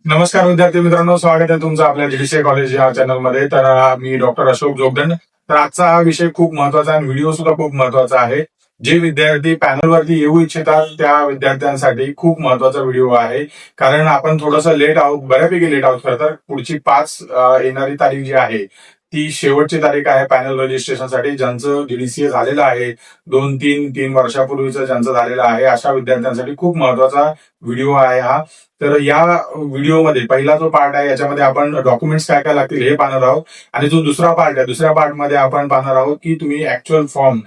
नमस्कार विद्यार्थी मित्रांनो, स्वागत आहे तुमचं आपल्या जीडीसी कॉलेज या चॅनलमध्ये. तर मी डॉक्टर अशोक जोगदंड. तर आजचा हा विषय खूप महत्वाचा आहे, व्हिडिओ सुद्धा खूप महत्वाचा आहे. जे विद्यार्थी पॅनलवरती येऊ इच्छितात त्या विद्यार्थ्यांसाठी खूप महत्वाचा व्हिडिओ आहे. कारण आपण थोडंसं लेट आहोत, बऱ्यापैकी लेट आहोत. खरं तर पुढची 5 येणारी तारीख जी आहे ती शेवटची तारीख आहे पॅनल रजिस्ट्रेशनसाठी. ज्यांचं जीडीसीए झालेलं आहे, 2-3 वर्षापूर्वीचं ज्यांचं झालेलं आहे, अशा विद्यार्थ्यांसाठी खूप महत्वाचा व्हिडिओ आहे हा. तर या व्हिडिओमध्ये पहिला जो पार्ट आहे याच्यामध्ये आपण डॉक्युमेंट्स काय काय लागतील हे पाहणार आहोत. आणि जो दुसरा पार्ट आहे, दुसऱ्या पार्टमध्ये आपण पाहणार आहोत की तुम्ही ऍक्च्युअल फॉर्म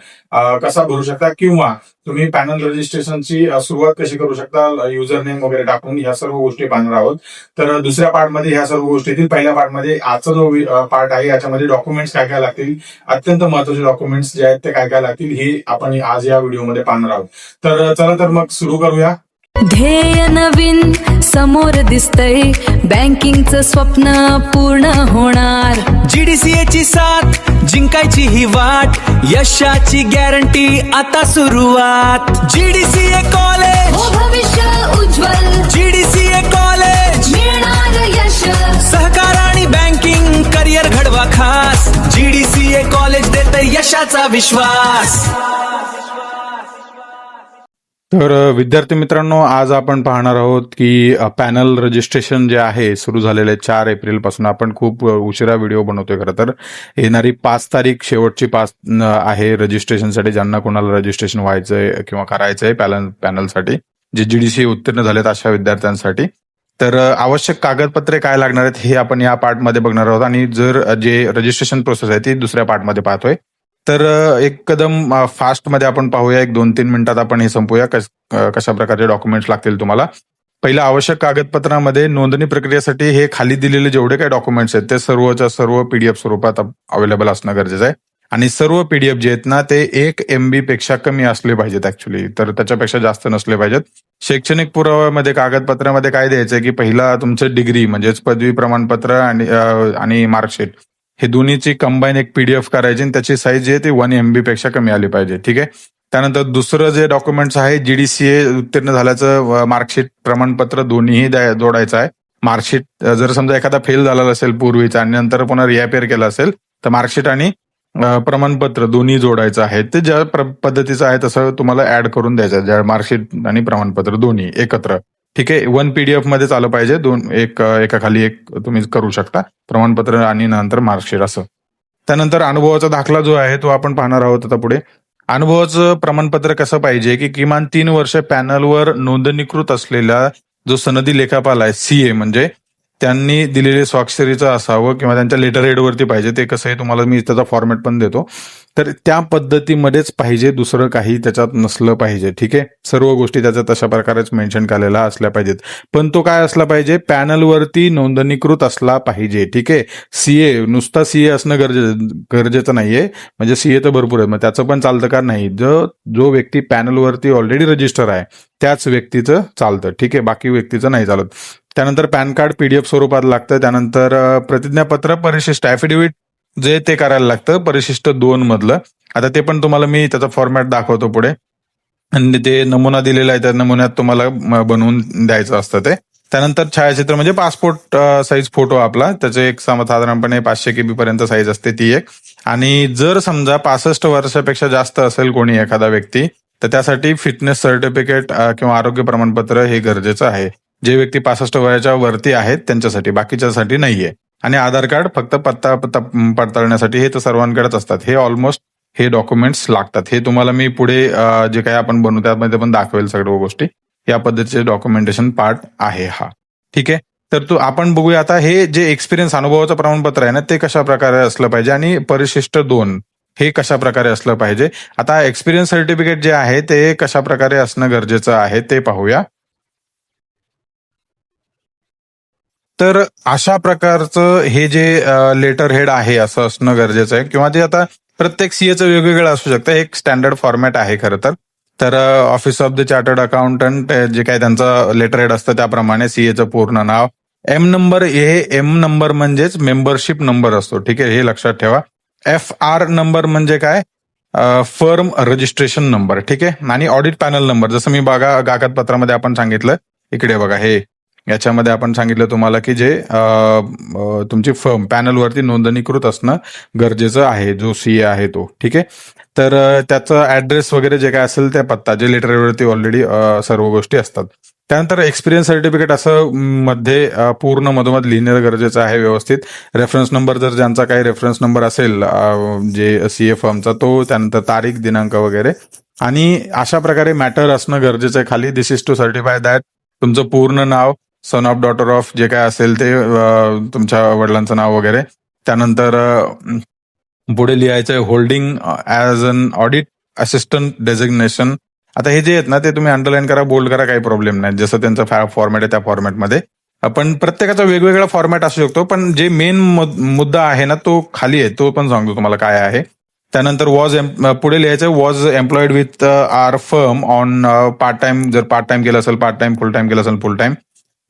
कसा भरू शकता किंवा तुम्ही पॅनल रजिस्ट्रेशनची सुरुवात कशी करू शकता, युजर नेम वगैरे टाकून, ह्या सर्व गोष्टी पाहणार आहोत. तर दुसऱ्या पार्टमध्ये ह्या सर्व गोष्टी येतील. पहिल्या पार्टमध्ये आजचा जो पार्ट आहे याच्यामध्ये डॉक्युमेंट्स काय काय लागतील, अत्यंत महत्वाचे डॉक्युमेंट्स जे आहेत ते काय काय लागतील हे आपण आज या व्हिडिओमध्ये पाहणार आहोत. तर चला तर मग सुरू करूया. ध्येय नवीन समोर दिसतंय, बँकिंगचं स्वप्न पूर्ण होणार. जीडीसीए ची साथ जिंकायची ही वाट, यशाची गॅरंटी आता सुरुवात. जीडीसीए कॉलेज हो भविष्य उज्ज्वल, जीडीसीए कॉलेज मिळणार यश. सहकार आणि बँकिंग करिअर घडवा खास. जीडीसीए कॉलेज देते यशाचा विश्वास. तर विद्यार्थी मित्रांनो, आज आपण पाहणार आहोत की पॅनल रजिस्ट्रेशन जे आहे सुरू झालेले 4 एप्रिल पासून. आपण खूप उशिरा व्हिडिओ बनवतोय. खरं तर येणारी 5 तारीख शेवटची 5 आहे रजिस्ट्रेशनसाठी. ज्यांना कोणाला रजिस्ट्रेशन व्हायचंय किंवा करायचंय पॅनलसाठी, जे जीडीसी उत्तीर्ण झालेत अशा विद्यार्थ्यांसाठी. तर आवश्यक कागदपत्रे काय लागणार आहेत हे आपण या पार्टमध्ये बघणार आहोत. आणि जर जे रजिस्ट्रेशन प्रोसेस आहे ती दुसऱ्या पार्टमध्ये पाहतोय. तर एक कदम फास्टमध्ये आपण पाहूया. 1-2-3 मिनिटात आपण हे संपूया. कशा प्रकारचे डॉक्युमेंट्स लागतील तुम्हाला. पहिलं, आवश्यक कागदपत्रामध्ये नोंदणी प्रक्रियेसाठी हे खाली दिलेले जेवढे काही डॉक्युमेंट्स आहेत ते सर्वच्या सर्व पीडीएफ स्वरूपात अवेलेबल असणं गरजेचं आहे. आणि सर्व पीडीएफ जे आहेत ना ते 1 MB पेक्षा कमी असले पाहिजेत ऍक्च्युली. तर त्याच्यापेक्षा जास्त नसले पाहिजेत. शैक्षणिक पुराव्यामध्ये कागदपत्रामध्ये काय द्यायचंय की पहिला तुमचं डिग्री म्हणजेच पदवी प्रमाणपत्र आणि मार्कशीट हे दोन्हीची कंबाईन एक पीडीएफ करायची आणि त्याची साईज जी आहे ती 1 MB पेक्षा कमी आली पाहिजे. ठीक आहे. त्यानंतर दुसरं जे डॉक्युमेंट्स आहे, जीडीसीए उत्तीर्ण झाल्याचं मार्कशीट प्रमाणपत्र दोन्हीही जोडायचं आहे. मार्कशीट जर समजा एखादा फेल झालेला असेल पूर्वीचा आणि नंतर पुन्हा रिअपेअर केला असेल तर मार्कशीट आणि प्रमाणपत्र दोन्ही जोडायचं आहे. ते ज्या पद्धतीचं आहे तसं तुम्हाला ऍड करून द्यायचं आहे. ज्या मार्कशीट आणि प्रमाणपत्र दोन्ही एकत्र. ठीक आहे. 1 PDF मध्येच आलं पाहिजे. एकाखाली एक तुम्ही करू शकता. प्रमाणपत्र आणि नंतर मार्कशीट असं. त्यानंतर अनुभवाचा दाखला जो आहे तो आपण पाहणार आहोत आता पुढे. अनुभवाचं प्रमाणपत्र कसं पाहिजे की किमान 3 वर्ष पॅनलवर नोंदणीकृत असलेला जो सनदी लेखापाल आहे, CA म्हणजे त्यांनी दिलेले स्वाक्षरीचं असावं किंवा त्यांच्या लेटर हेडवरती पाहिजे. ते कसं आहे तुम्हाला मी त्याचा फॉर्मॅट पण देतो. तर त्या पद्धतीमध्येच पाहिजे, दुसरं काही त्याच्यात नसलं पाहिजे. ठीक आहे. सर्व गोष्टी त्याच्या तशा प्रकारेच मेन्शन केलेल्या असल्या पाहिजेत. पण तो काय असला पाहिजे, पॅनलवरती नोंदणीकृत असला पाहिजे. ठीक आहे. CA नुसता CA असणं गरजेचं नाहीये. म्हणजे CA तर भरपूर आहे, मग त्याचं पण चालतं का नाही. जो व्यक्ती पॅनलवरती ऑलरेडी रजिस्टर आहे त्याच व्यक्तीचं चालतं. ठीक आहे. बाकी व्यक्तीचं नाही चालत. त्यानंतर पॅन कार्ड PDF स्वरूपात लागतं. त्यानंतर प्रतिज्ञापत्र, परिशिष्ट ऍफिडेव्हिट जे ते करायला लागतं परिशिष्ट 2 मधलं. आता ते पण तुम्हाला मी त्याचा फॉर्मॅट दाखवतो पुढे. आणि ते नमुना दिलेला आहे त्या नमुन्यात तुम्हाला बनवून द्यायचं असतं ते. त्यानंतर छायाचित्र म्हणजे पासपोर्ट साईज फोटो आपला, त्याचे एक साधारणपणे 500 KB पर्यंत साईज असते ती एक. आणि जर समजा 65 वर्षापेक्षा जास्त असेल कोणी एखादा व्यक्ती तर त्यासाठी फिटनेस सर्टिफिकेट किंवा आरोग्य प्रमाणपत्र हे गरजेचं आहे. जे व्यक्ती 65 वयाच्या वरती आहेत त्यांच्यासाठी, बाकीच्यासाठी नाहीये. आणि आधार कार्ड फक्त पत्ता पडताळण्यासाठी, हे तर सर्वांकडेच असतात. हे ऑलमोस्ट हे डॉक्युमेंट्स लागतात. हे तुम्हाला मी पुढे जे काही आपण बनवू त्यामध्ये पण दाखवेल सर्व गोष्टी. या पद्धतीचे डॉक्युमेंटेशन पार्ट आहे हा. ठीक आहे. तर आपण बघूया आता हे जे एक्सपिरियन्स अनुभवाचं प्रमाणपत्र आहे ना ते कशा प्रकारे असलं पाहिजे आणि परिशिष्ट 2 हे कशा प्रकारे असलं पाहिजे. आता एक्सपिरियन्स सर्टिफिकेट जे आहे ते कशा प्रकारे असणं गरजेचं आहे ते पाहूया. तर अशा प्रकारचं हे जे लेटर हेड आहे असं असणं गरजेचं आहे. किंवा ते आता प्रत्येक CAचं वेगवेगळं असू शकतं. एक स्टँडर्ड फॉर्मॅट आहे खरं तर. तर office of the chartered accountant जे काही त्यांचं लेटर हेड असतं त्याप्रमाणे CAचं पूर्ण नाव. M नंबर म्हणजेच मेंबरशिप नंबर असतो. ठीक आहे. हे लक्षात ठेवा. FR नंबर म्हणजे काय, फर्म रजिस्ट्रेशन नंबर. ठीक आहे. आणि ऑडिट पॅनल नंबर, जसं मी बघा कागदपत्रामध्ये आपण सांगितलं इकडे बघा, हे याच्यामध्ये आपण सांगितलं तुम्हाला की जे तुमची फर्म पॅनलवरती नोंदणीकृत असणं गरजेचं आहे, जो सीए आहे तो. ठीक आहे. तर त्याचं ऍड्रेस वगैरे जे काय असेल त्या पत्ता जे लेटरवरती ऑलरेडी सर्व गोष्टी असतात. त्यानंतर एक्सपिरियन्स सर्टिफिकेट असं मध्ये पूर्ण मधोमध लिहिणं गरजेचं आहे व्यवस्थित. रेफरन्स नंबर जर ज्यांचा काही रेफरन्स नंबर असेल जे सीए फर्मचा तो, त्यानंतर तारीख दिनांक वगैरे, आणि अशा प्रकारे मॅटर असणं गरजेचं आहे खाली. दिस इज टू सर्टिफाय दॅट तुमचं पूर्ण नाव, सन ऑफ डॉटर ऑफ जे काय असेल ते, तुमच्या वडिलांचं नाव वगैरे. त्यानंतर पुढे लिहायचं holding as an audit assistant designation. आता हे जे आहेत ना ते तुम्ही अंडरलाईन करा, बोल्ड करा, काही प्रॉब्लेम नाही. जसं त्यांचा फॉर्मॅट आहे त्या फॉर्मॅटमध्ये. पण प्रत्येकाचा वेगवेगळा फॉर्मॅट असू शकतो, पण जे मेन मुद्दा आहे ना तो खाली आहे, तो पण सांगतो तुम्हाला काय आहे. त्यानंतर पुढे लिहायचं was employed with our firm on part time, जर पार्ट टाइम केलं असेल पार्ट टाइम, फुल टाइम केलं असेल फुल टाइम.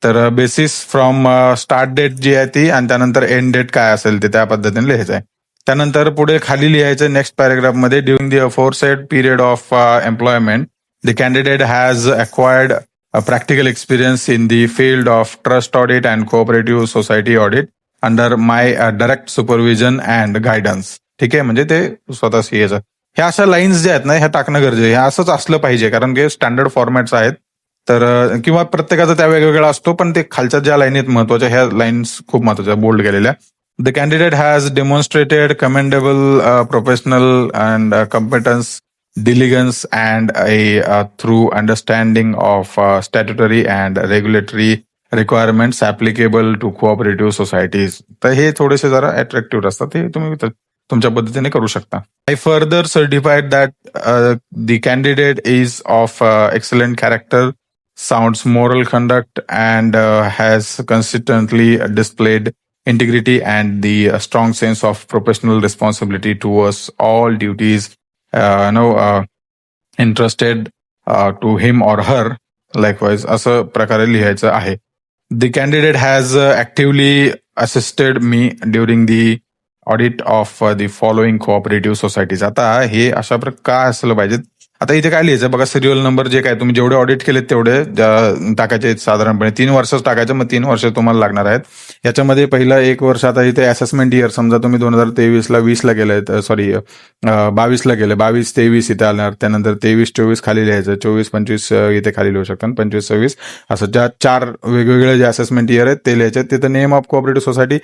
तर बेसिस फ्रॉम स्टार्ट डेट जी आहे ती, आणि त्यानंतर एंड डेट काय असेल ते त्या पद्धतीने लिहायचं आहे. त्यानंतर पुढे खाली लिहायचं नेक्स्ट पॅरेग्राफमध्ये, during the aforesaid period of employment the candidate has acquired a practical experience in the field of trust audit and cooperative society audit under my direct supervision and guidance. ठीक आहे, म्हणजे ते स्वतः सीएचं. ह्या अशा लाईन्स ज्या आहेत ना ह्या टाकणं गरजेचं, ह्या असंच असलं पाहिजे, कारण की स्टँडर्ड फॉर्मॅट्स आहेत. तर किंवा प्रत्येकाचा त्या वेगवेगळा असतो, पण ते खालच्या ज्या लाईन आहेत महत्वाच्या, ह्या लाईन्स खूप महत्वाच्या बोल्ड केलेल्या. The candidate has demonstrated commendable professional and competence, diligence and a through understanding of statutory and regulatory requirements applicable to cooperative societies. तर हे थोडेसे जरा अट्रॅक्टिव्ह असतात, ते तुम्ही तुमच्या पद्धतीने करू शकता. I further certified that the candidate is of excellent character, sound moral conduct, and has consistently displayed integrity and the strong sense of professional responsibility towards all duties interested to him or her likewise, असं प्रकारे लिहायचं आहे. The candidate has actively assisted me during the audit of the following cooperative societies. आता हे अशा प्रकार असलं पाहिजे. आता इथे काय लिहायचं बघा, सिरियल नंबर जे काय तुम्ही जेवढे ऑडिट केलेत तेवढे टाकायचे साधारणपणे 3 वर्षच टाकायचं, मग 3 वर्ष तुम्हाला लागणार आहेत. याच्यामध्ये पहिलं 1 वर्ष, आता इथे असेसमेंट इयर समजा तुम्ही 2023ला 20ला गेले, सॉरी 22ला गेले, 22-23 इथे आणार. त्यानंतर 23-24 खाली लिहायचं, 24-25 इथे खाली लिहू शकता, 25-26 असं ज्या 4 वेगवेगळे जे असेसमेंट इयर आहेत ते लिहायचे. तिथं नेम ऑफ कोऑपरेटिव्ह सोसायटी,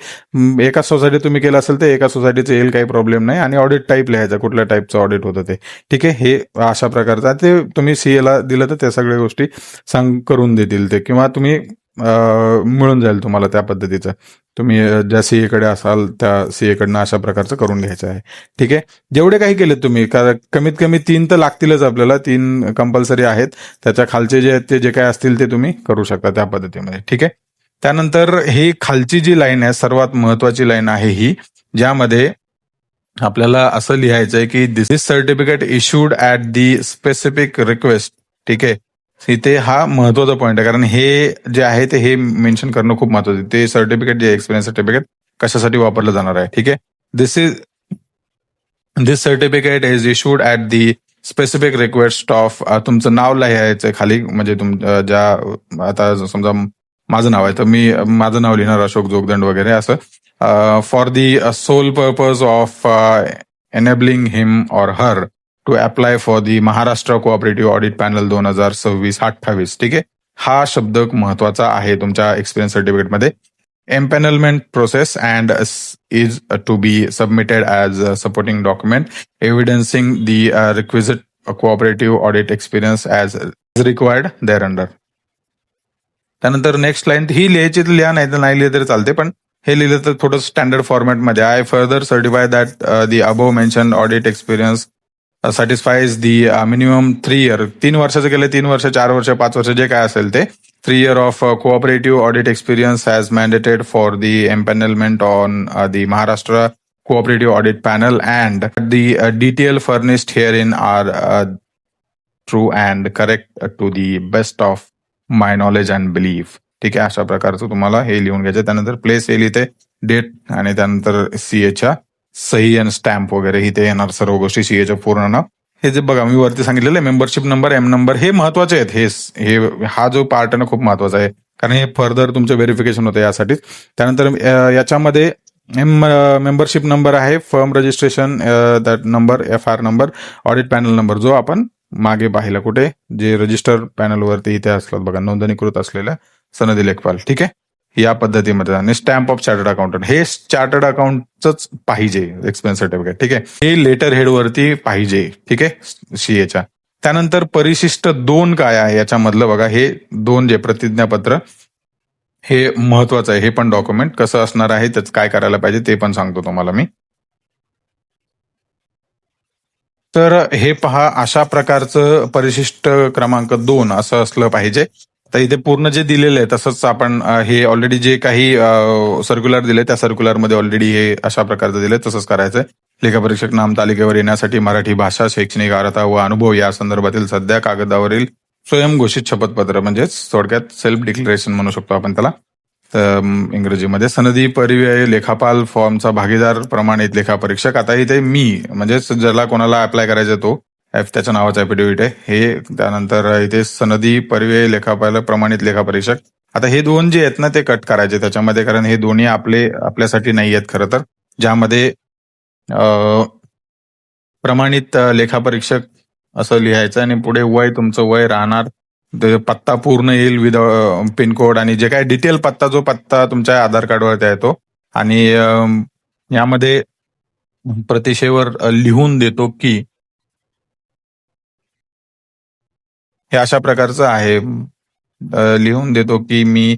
एकाच सोसायटी तुम्ही केलं असेल तर एका सोसायटीचं येईल, काही प्रॉब्लेम नाही. आणि ऑडिट टाईप लिहायचं, कुठल्या टाईपचं ऑडिट होतं ते. ठीक आहे, हे अशा प्रकारचा ते तुम्ही सीएला दिलं तर त्या सगळ्या गोष्टी करून देतील ते, किंवा तुम्ही मिळून जाईल तुम्हाला त्या पद्धतीचं. तुम्ही ज्या सीएकडे असाल त्या सीएकडनं अशा प्रकारचं करून घ्यायचं आहे. ठीक आहे, जेवढे काही केले तुम्ही, कमीत कमी 3 तर लागतीलच आपल्याला, 3 कंपल्सरी आहेत. त्याच्या खालचे जे आहेत ते जे काय असतील ते तुम्ही करू शकता त्या पद्धतीमध्ये. ठीक आहे. त्यानंतर ही खालची जी लाईन आहे सर्वात महत्वाची लाईन आहे ही, ज्यामध्ये आपल्याला असं लिहायचं आहे की this certificate issued at the specific request. ठीक आहे, इथे हा महत्वाचा पॉईंट आहे, कारण हे जे आहे ते हे मेन्शन करणं खूप महत्वाचं आहे. ते सर्टिफिकेट जे एक्सपिरियन्स सर्टिफिकेट कशासाठी वापरलं जाणार आहे. ठीक आहे, this certificate is issued at the specific request of, तुमचं नाव लिहायचं खाली, म्हणजे ज्या आता समजा माझं नाव आहे तर मी माझं नाव लिहिणार अशोक जोगदंड वगैरे असं, for the sole purpose of enabling him or her to apply for the Maharashtra cooperative audit panel 2026-28. ठीक आहे, हा शब्द महत्वाचा आहे तुमच्या एक्सपिरियन्स सर्टिफिकेटमध्ये. Empanelment process and is to be submitted as supporting document evidencing the requisite cooperative audit experience as required thereunder. त्यानंतर next line ही लिहायची तर लिहा, नाही तर नाही लिहिलं तरी चालते, पण हे लिहिलं तर थोडं स्टँडर्ड फॉर्मॅटमध्ये. I further certify that the above mention audit experience satisfies the minimum 3 year, 3 वर्षाचं केलं, 3 वर्ष, 4 वर्ष, 5 वर्ष जे काय असेल ते, 3 year of cooperative audit experience has mandated for the empanelment on the Maharashtra cooperative audit panel, and the detail furnished herein are true and correct to the best of my knowledge and belief. ठीक आहे, अशा प्रकारचं तुम्हाला हे लिहून घ्यायचं. त्यानंतर place येईल इथे, डेट, आणि त्यानंतर सीएच्या सही आणि स्टॅम्प वगैरे इथे येणार सर्व गोष्टी, सीएचं पूर्ण नाव. हे जे बघा मी वरती सांगितलेलं आहे, मेंबरशिप नंबर, एम नंबर, हे महत्वाचे आहेत. हे हा जो पार्ट आहे ना खूप महत्वाचा आहे. कारण हे फर्दर तुमचं व्हेरिफिकेशन होतं यासाठी. त्यानंतर याच्यामध्ये मेंबरशिप नंबर आहे, firm registration that number, FR number, audit panel number, जो आपण मागे पाहिला कुठे, जे रजिस्टर पॅनलवरती इथे असतात बघा, नोंदणीकृत असलेल्या सनदी लेखपाल. ठीक आहे, या पद्धतीमध्ये. आणि स्टॅम्प ऑफ चार्टर्ड अकाउंटंट, हे चार्टर्ड अकाउंटच पाहिजे एक्सपेन्स सर्टिफिकेट. ठीक आहे, हे लेटर हेडवरती पाहिजे. ठीक आहे, CA. त्यानंतर परिशिष्ट 2 काय आहे याच्यामधलं बघा, हे 2 जे प्रतिज्ञापत्र, हे महत्वाचं आहे. हे पण डॉक्युमेंट कसं असणार आहे, त्याचं काय करायला पाहिजे ते पण सांगतो तुम्हाला मी. तर हे पहा, अशा प्रकारचं परिशिष्ट क्रमांक 2 असं असलं पाहिजे. तर इथे पूर्ण जे दिलेलं आहे तसंच आपण हे ऑलरेडी जे काही सर्क्युलर दिले त्या सर्क्युलरमध्ये ऑलरेडी हे अशा प्रकारचं दिले तसंच करायचंय. लेखापरीक्षक नाम तालिकेवर येण्यासाठी मराठी भाषा, शैक्षणिक अर्हता व अनुभव या संदर्भातील सध्या कागदावरील स्वयंघोषित शपथपत्र, म्हणजेच थोडक्यात सेल्फ डिक्लेरेशन म्हणू शकतो आपण त्याला इंग्रजीमध्ये. सनदी परिव्यय लेखापाल फॉर्मचा भागीदार प्रमाणित लेखापरीक्षक. आता इथे मी म्हणजेच ज्याला कोणाला अप्लाय करायचा तो त्याच्या नावाचा ॲफिडेव्हिट आहे हे. त्यानंतर इथे सनदी परिव्यय लेखापाल प्रमाणित लेखापरीक्षक. आता हे 2 जे आहेत ना ते कट करायचे त्याच्यामध्ये, कारण हे दोन्ही आपल्यासाठी नाही आहेत खरं तर. ज्यामध्ये प्रमाणित लेखापरीक्षक असं लिहायचं आणि पुढे वय, तुमचं वय राहणार, पत्ता पूर्ण येईल विद पिनकोड, आणि जे काय डिटेल पत्ता, जो पत्ता तुमच्या आधार कार्डवरती आहे तो. आणि यामध्ये प्रतिशेवर लिहून देतो की हे अशा प्रकारचं आहे, लिहून देतो की मी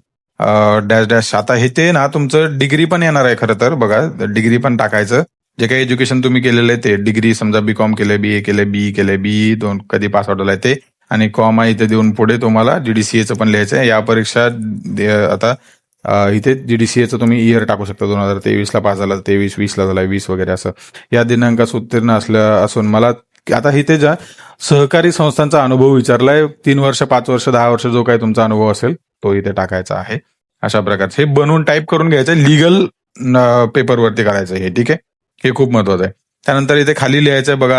डॅश डॅश. आता हे ते ना तुमचं डिग्री पण येणार आहे खरं तर बघा, डिग्री पण टाकायचं. जे काही एज्युकेशन तुम्ही केलेलं आहे ते, डिग्री समजा BCom केले, BA केले, BE केले, BE 2 कधी पास आउट आहे ते, आणि कॉमा इथे देऊन पुढे तुम्हाला GDCAचं पण लिहायचं आहे. या परीक्षा आता इथे GDCAचं तुम्ही इयर टाकू शकता, 2023ला पास झाला, 23, 20ला झाला, 20 वगैरे असं. या दिनांकास उत्तीर्ण असून मला आता इथे ज्या सहकारी संस्थांचा अनुभव विचारलाय, 3 वर्ष, 5 वर्ष, 10 वर्ष, जो काही तुमचा अनुभव असेल तो इथे टाकायचा आहे. अशा प्रकारचे हे बनवून टाईप करून घ्यायचं, लिगल पेपरवरती करायचं हे. ठीक आहे, हे खूप महत्वाचं आहे. त्यानंतर इथे खाली लिहायचंय बघा,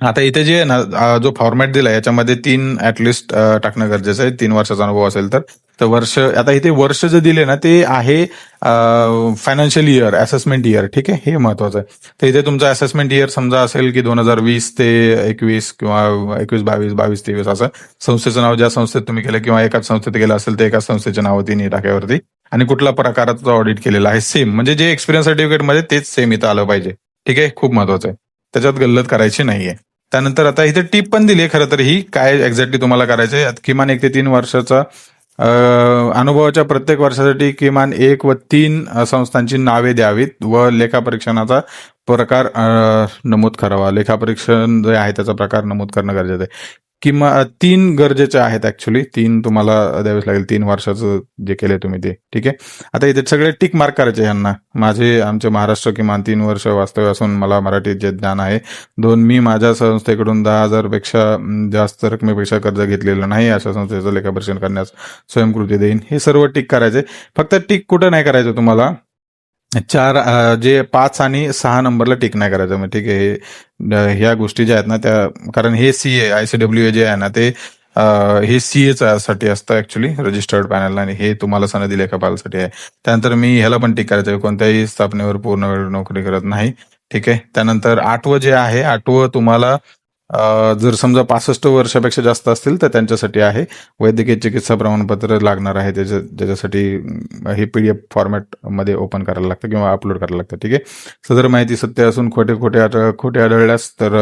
आता इथे जे जो फॉर्मॅट दिलाय याच्यामध्ये 3 ऍटलिस्ट टाकणं गरजेचं आहे. 3 वर्षाचा अनुभव असेल तर वर्ष. आता इथे वर्ष जे दिले ना ते आहे फायनान्शियल इयर, असेसमेंट इयर. ठीक आहे, हे महत्वाचं आहे. तर इथे तुमचं असेसमेंट इयर समजा असेल की 2020 ते 21 किंवा 21-22, 22-23 असं. संस्थेचं नाव ज्या संस्थेत तुम्ही केलं किंवा एकाच संस्थेत केलं असेल तर एकाच संस्थेचे नाव 3 टाक्यावरती, आणि कुठल्या प्रकाराचं ऑडिट केलेलं आहे सेम, म्हणजे जे एक्सपिरियन्स सर्टिफिकेटमध्ये तेच सेम इथं आलं पाहिजे. ठीक आहे, खूप महत्वाचं आहे, त्याच्यात गल्लत करायची नाहीये. त्यानंतर आता इथे टिप पण दिली आहे खरं तर, ही काय एक्झॅक्टली तुम्हाला करायचंय. किमान 1 ते 3 वर्षाचा अनुभवाच्या प्रत्येक वर्षासाठी किमान 1 व 3 संस्थांची नावे द्यावीत व लेखापरीक्षणाचा प्रकार नमूद करावा. लेखापरीक्षण जे आहे त्याचा प्रकार नमूद करणं गरजेचं आहे. किंवा 3 गरजेचे आहेत ऍक्च्युली, 3 तुम्हाला द्यावेच लागेल, 3 वर्षाचं जे केले तुम्ही ते. ठीक आहे, आता इथे सगळे टिक मार्क करायचे यांना. आमचे महाराष्ट्र किमान 3 वर्ष वास्तव्य असून मला मराठीत जे ज्ञान आहे. 2, मी माझ्या संस्थेकडून 10,000 पेक्षा जास्त रकमेपेक्षा कर्ज घेतलेलं नाही, अशा संस्थेचं लेखापरीक्षण करण्यास स्वयंकृती देईन. हे सर्व टिक करायचे. फक्त टिक कुठं नाही करायचं तुम्हाला, 5 आणि 6 नंबरला टिक नाही करायचं. मग ठीक आहे, ह्या गोष्टी ज्या आहेत ना त्या, कारण हे CA ICWA जे आहे ना ते हे CA साठी असतं ऍक्च्युली, रजिस्टर्ड पॅनल, आणि हे तुम्हाला सनदी लेखापालसाठी आहे. त्यानंतर मी ह्याला पण टिक करायचं, कोणत्याही स्थापनेवर पूर्ण वेळ नोकरी करत नाही. ठीक आहे, त्यानंतर 8वं जे आहे, 8वं तुम्हाला जर समजा 65 वर्षापेक्षा जास्त असतील तर त्यांच्यासाठी आहे. वैद्यकीय चिकित्सा प्रमाणपत्र लागणार आहे, ज्याच्यासाठी हे PDF फॉर्मॅट मध्ये ओपन करायला लागतं किंवा अपलोड करायला लागतं. ठीक आहे, सदर माहिती सत्य असून खोटे आढळल्यास तर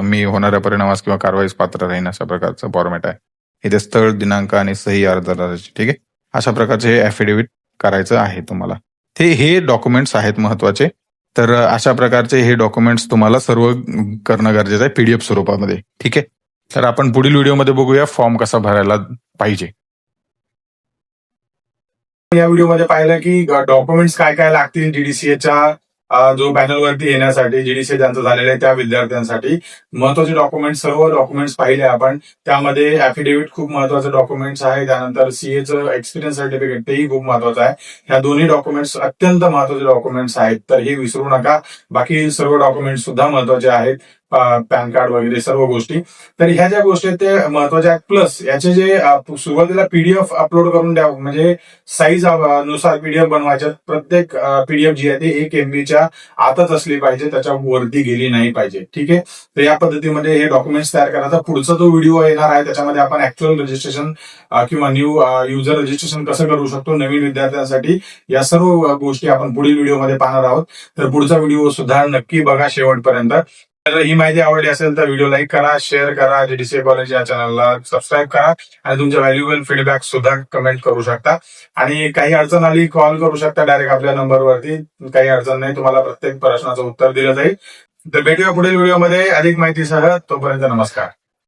मी होणाऱ्या परिणामास किंवा कारवाईस पात्र राहीन, अशा प्रकारचं फॉर्मॅट आहे. इथे स्थळ, दिनांक आणि सही अर्जदाराची. ठीक आहे, अशा प्रकारचे हे ॲफिडेव्हिट करायचं आहे तुम्हाला. हे डॉक्युमेंट्स आहेत महत्वाचे. तर अशा प्रकारचे हे डॉक्युमेंट्स तुम्हाला सर्व करणं गरजेचं आहे PDF स्वरूपामध्ये. ठीक आहे, तर आपण पुढील व्हिडिओमध्ये बघूया फॉर्म कसा भरायला पाहिजे. या व्हिडिओमध्ये पाहिलं की डॉक्युमेंट्स काय काय लागतील GDCAच्या जो पॅनलवरती येण्यासाठी, GDCA ज्यांचं झालेलं आहे त्या विद्यार्थ्यांसाठी. महत्वाचे डॉक्युमेंट्स, सर्व डॉक्युमेंट्स पाहिले आपण. त्यामध्ये ॲफिडेव्हिट खूप महत्वाचं डॉक्युमेंट्स आहे. त्यानंतर CAचं एक्सपिरियन्स सर्टिफिकेट तेही खूप महत्वाचं आहे. ह्या दोन्ही डॉक्युमेंट्स अत्यंत महत्वाचे डॉक्युमेंट्स आहेत, तर हे विसरू नका. बाकी सर्व डॉक्युमेंट्स सुद्धा महत्वाचे आहेत, पॅन कार्ड वगैरे सर्व गोष्टी. तर ह्या ज्या गोष्टी आहेत ते महत्वाच्या आहेत. प्लस याचे जे सुरुवातीला पीडीएफ अपलोड करून द्या, म्हणजे साईज नुसार पीडीएफ बनवायच्या. प्रत्येक पीडीएफ जी आहे ती 1 MB आतच असली पाहिजे, त्याच्या वरती गेली नाही पाहिजे. ठीक आहे. तर या पद्धतीमध्ये हे डॉक्युमेंट्स तयार करायचा. पुढचा जो व्हिडिओ येणार आहे त्याच्यामध्ये आपण ऍक्च्युअल रजिस्ट्रेशन किंवा न्यू युजर रजिस्ट्रेशन कसं करू शकतो नवीन विद्यार्थ्यांसाठी, या सर्व गोष्टी आपण पुढील व्हिडिओमध्ये पाहणार आहोत. तर पुढचा व्हिडिओ सुद्धा नक्की बघा शेवटपर्यंत. तर ही माहिती आवडली असेल तर व्हिडिओ लाईक करा, शेअर करा, जीडीसीए कॉलेज या चॅनलला सबस्क्राईब करा आणि तुमच्या व्हॅल्युएबल फीडबॅक सुद्धा कमेंट करू शकता. आणि काही अडचण आली कॉल करू शकता डायरेक्ट आपल्या नंबरवरती. काही अडचण नाही, तुम्हाला प्रत्येक प्रश्नाचं उत्तर दिलं जाईल. तर भेटूया पुढील व्हिडिओमध्ये अधिक माहितीसह. तोपर्यंत नमस्कार.